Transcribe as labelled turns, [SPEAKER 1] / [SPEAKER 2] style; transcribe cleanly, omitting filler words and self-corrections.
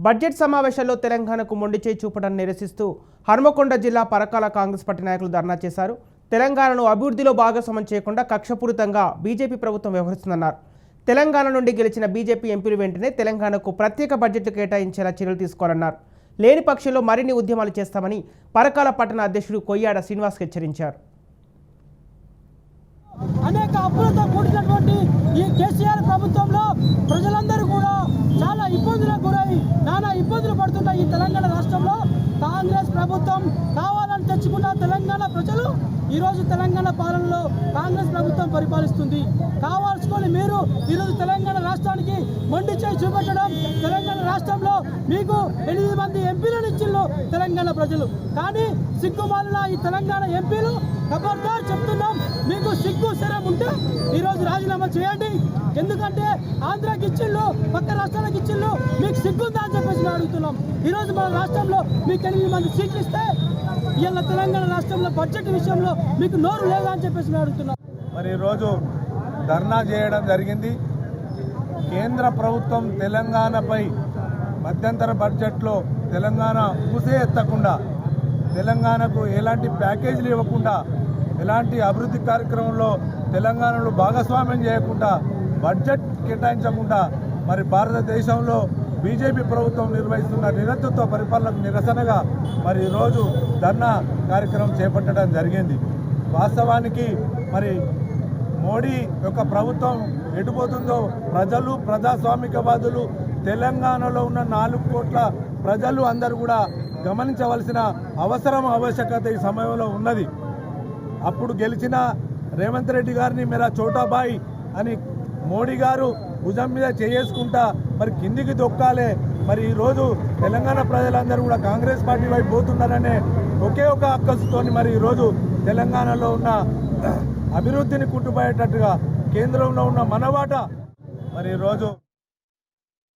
[SPEAKER 1] Budget సమావేశాల్లో తెలంగాణకు మొండి చేయి చూపడాన్ని నిరసిస్తూ హన్మకొండ జిల్లా పరకాల కాంగ్రెస్ పార్టీ నాయకులు ధర్నా చేశారు. తెలంగాణను అభివృద్ధిలో భాగస్వామ్యం చేయకుండా కక్షపూరితంగా బీజేపీ ప్రభుత్వం వ్యవహరిస్తుందన్నారు. తెలంగాణ నుండి గెలిచిన బీజేపీ ఎంపీలు వెంటనే తెలంగాణకు ప్రత్యేక బడ్జెట్ కేటాయించేలా చర్యలు తీసుకోవాలన్నారు. లేని పక్షంలో మరిన్ని ఉద్యమాలు చేస్తామని పరకాల పట్టణ అధ్యక్షుడు కొయ్యాడ శ్రీనివాస్ హెచ్చరించారు.
[SPEAKER 2] అనేక అప్పులతో కూడినటువంటి ఈ కేసీఆర్ ప్రభుత్వంలో ప్రజలందరూ కూడా చాలా ఇబ్బందులకు గురై నానా ఇబ్బందులు పడుతున్న ఈ తెలంగాణ రాష్ట్రంలో కాంగ్రెస్ ప్రభుత్వం కావాలని తెచ్చుకున్న తెలంగాణ ప్రజలు ఈరోజు తెలంగాణ పాలనలో కాంగ్రెస్ ప్రభుత్వం పరిపాలిస్తుంది. కావాల్సుకొని మీరు ఈరోజు తెలంగాణ రాష్ట్రానికి మొండి చేయి చూపెట్టడం, తెలంగాణ రాష్ట్రంలో మీకు 8 మంది ఎంపీలను ఇచ్చిళ్ళు తెలంగాణ ప్రజలు. కానీ సిగ్గుమాలిన ఈ తెలంగాణ ఎంపీలు ఖబర్దార్ చెప్తున్నాం, మీకు సిగ్గు శరం ఉంటే ఈరోజు రాజీనామా చేయండి. ఎందుకంటే ఆంధ్రాకి ఇచ్చిళ్ళు, పక్క రాష్ట్రాలకు ఇచ్చిళ్ళు, మీకు సిగ్గుందా అని చెప్పేసి మేము అడుగుతున్నాం. ఈరోజు మన రాష్ట్రంలో మీకు 8 మంది సీట్లు ఇస్తే ఇవాళ తెలంగాణ రాష్ట్రంలో బడ్జెట్ విషయంలో మీకు నోరు లేదా అని చెప్పేసి మేము అడుగుతున్నాం.
[SPEAKER 3] మరి ఈరోజు ధర్నా చేయడం జరిగింది. కేంద్ర ప్రభుత్వం తెలంగాణపై మధ్యంతర బడ్జెట్లో తెలంగాణ ఊసే ఎత్తకుండా, తెలంగాణకు ఎలాంటి ప్యాకేజీలు ఇవ్వకుండా, ఎలాంటి అభివృద్ధి కార్యక్రమంలో తెలంగాణలో భాగస్వామ్యం చేయకుండా, బడ్జెట్ కేటాయించకుండా మరి భారతదేశంలో బీజేపీ ప్రభుత్వం నిర్వహిస్తున్న నిరంతృత్వ పరిపాలనకు నిరసనగా మరి ఈరోజు ధర్నా కార్యక్రమం చేపట్టడం జరిగింది. వాస్తవానికి మరి మోడీ యొక్క ప్రభుత్వం ఎటుపోతుందో ప్రజలు, ప్రజాస్వామికవాదులు, తెలంగాణలో ఉన్న 4 కోట్ల ప్రజలు అందరూ కూడా గమనించవలసిన ఆవశ్యకత ఈ సమయంలో ఉన్నది. అప్పుడు గెలిచిన రేవంత్ రెడ్డి గారిని మేరా చోటాబాయి అని మోడీ గారు భుజం మీద చేసుకుంటా మరి కిందికి దొక్కాలే. మరి ఈరోజు తెలంగాణ ప్రజలందరూ కూడా కాంగ్రెస్ పార్టీ వైపు పోతున్నారనే ఒకే ఒక అక్కసుతోని మరి ఈరోజు తెలంగాణలో ఉన్న అభివృద్ధిని కుట్టుపోయేటట్టుగా కేంద్రంలో ఉన్న మనవాట మరి ఈరోజు